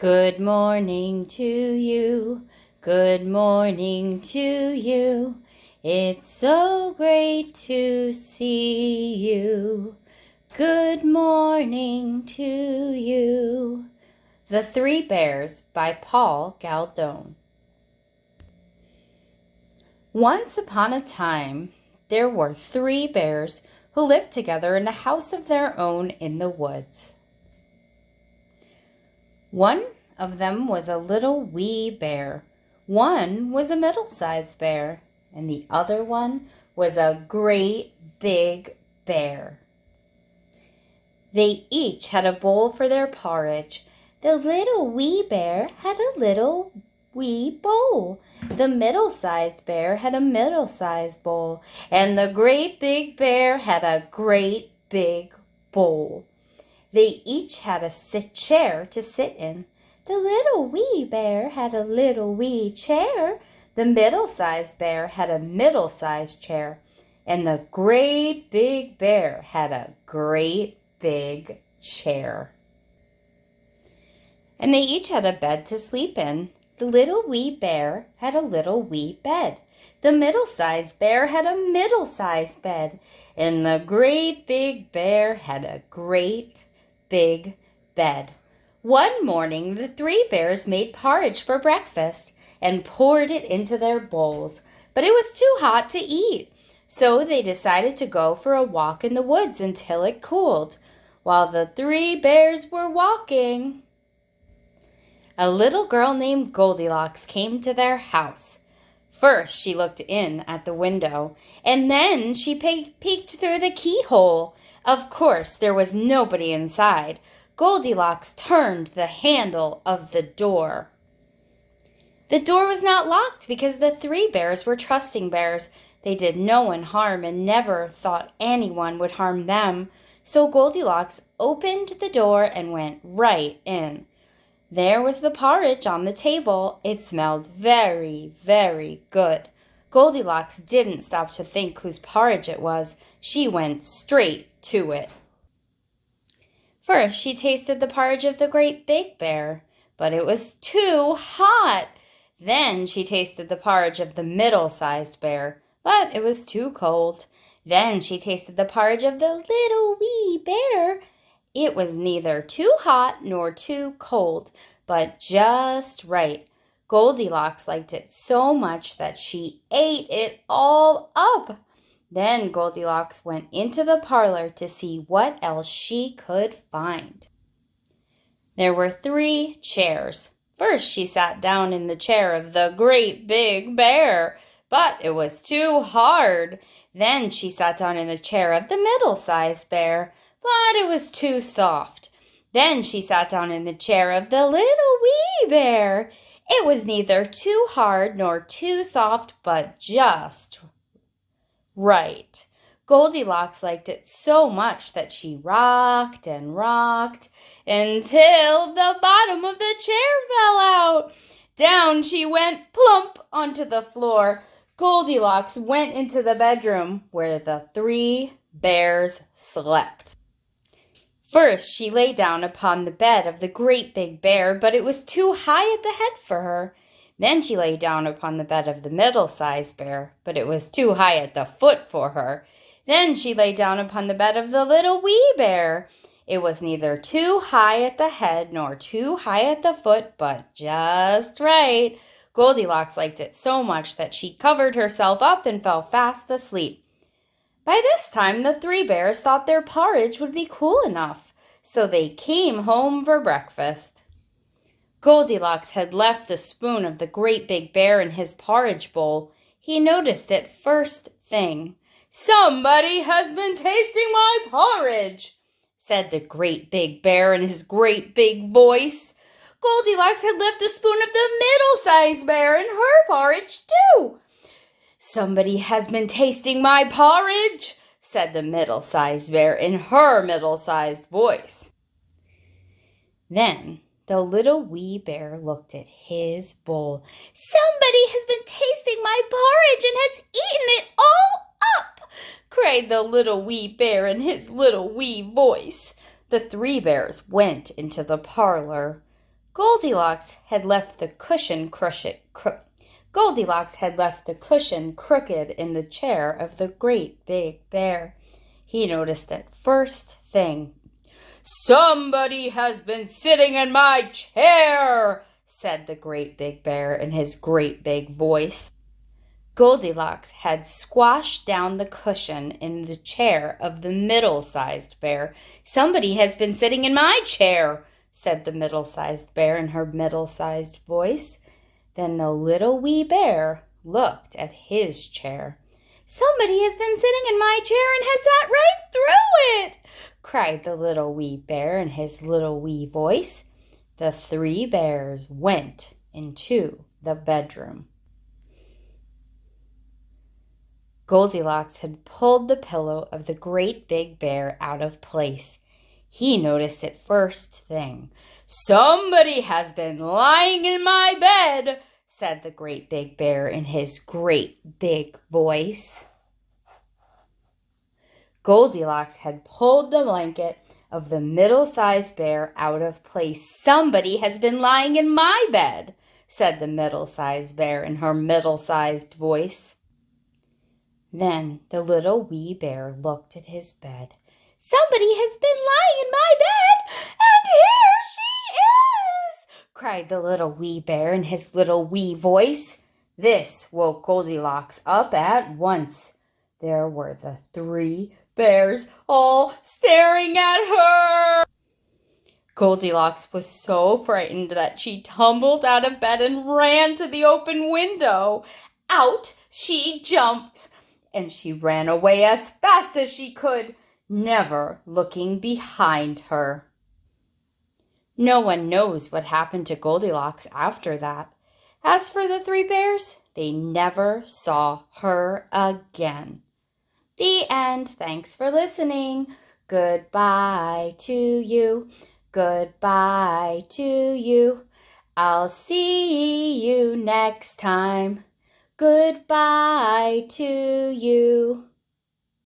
Good morning to you, good morning to you. It's so great to see you. Good morning to you. The Three Bears by Paul Galdone. Once upon a time, there were 3 bears who lived together in a house of their own in the woods. One of them was a little wee bear, one was a middle-sized bear, and the other one was a great big bear. They each had a bowl for their porridge. The little wee bear had a little wee bowl. The middle-sized bear had a middle-sized bowl, and the great big bear had a great big bowl. They each had a chair to sit in. The little wee bear had a little wee chair. The middle-sized bear had a middle-sized chair. And the great big bear had a great big chair. And they each had a bed to sleep in. The little wee bear had a little wee bed. The middle-sized bear had a middle-sized bed. And the great big bear had a great big bed. One morning, the 3 bears made porridge for breakfast and poured it into their bowls, but it was too hot to eat. So they decided to go for a walk in the woods until it cooled. While the 3 bears were walking, a little girl named Goldilocks came to their house. First, she looked in at the window, and then she peeked through the keyhole. Of course, there was nobody inside. Goldilocks turned the handle of the door. The door was not locked because the 3 bears were trusting bears. They did no one harm and never thought anyone would harm them. So Goldilocks opened the door and went right in. There was the porridge on the table. It smelled very, very good. Goldilocks didn't stop to think whose porridge it was. She went straight to it. First, she tasted the porridge of the great big bear, but it was too hot. Then she tasted the porridge of the middle-sized bear, but it was too cold. Then she tasted the porridge of the little wee bear. It was neither too hot nor too cold, but just right. Goldilocks liked it so much that she ate it all up. Then Goldilocks went into the parlor to see what else she could find. There were 3 chairs. First, she sat down in the chair of the great big bear, but it was too hard. Then she sat down in the chair of the middle-sized bear, but it was too soft. Then she sat down in the chair of the little wee bear. It was neither too hard nor too soft, but just right. Goldilocks liked it so much that she rocked and rocked until the bottom of the chair fell out. Down she went plump onto the floor. Goldilocks went into the bedroom where the 3 bears slept. First, she lay down upon the bed of the great big bear, but it was too high at the head for her. Then she lay down upon the bed of the middle-sized bear, but it was too high at the foot for her. Then she lay down upon the bed of the little wee bear. It was neither too high at the head nor too high at the foot, but just right. Goldilocks liked it so much that she covered herself up and fell fast asleep. By this time, the 3 bears thought their porridge would be cool enough, so they came home for breakfast. Goldilocks had left the spoon of the great big bear in his porridge bowl. He noticed it first thing. "Somebody has been tasting my porridge," said the great big bear in his great big voice. Goldilocks had left the spoon of the middle-sized bear in her porridge too. "Somebody has been tasting my porridge," said the middle-sized bear in her middle-sized voice. Then the little wee bear looked at his bowl. "Somebody has been tasting my porridge and has eaten it all up," cried the little wee bear in his little wee voice. The 3 bears went into the parlor. Goldilocks had left the cushion Goldilocks had left the cushion crooked in the chair of the great big bear. He noticed it first thing. "Somebody has been sitting in my chair," said the great big bear in his great big voice. Goldilocks had squashed down the cushion in the chair of the middle-sized bear. "Somebody has been sitting in my chair," said the middle-sized bear in her middle-sized voice. Then the little wee bear looked at his chair. "Somebody has been sitting in my chair and has sat right through it," cried the little wee bear in his little wee voice. The three bears went into the bedroom. Goldilocks had pulled the pillow of the great big bear out of place. He noticed it first thing. "Somebody has been lying in my bed," said the great big bear in his great big voice. Goldilocks had pulled the blanket of the middle-sized bear out of place. "Somebody has been lying in my bed," said the middle-sized bear in her middle-sized voice. Then the little wee bear looked at his bed. "Somebody has been lying in my bed, and here she is!" cried the little wee bear in his little wee voice. This woke Goldilocks up at once. There were the three bears all staring at her. Goldilocks was so frightened that she tumbled out of bed and ran to the open window. Out she jumped, and she ran away as fast as she could, never looking behind her. No one knows what happened to Goldilocks after that. As for the three bears, they never saw her again. The end. Thanks for listening. Goodbye to you. Goodbye to you. I'll see you next time. Goodbye to you.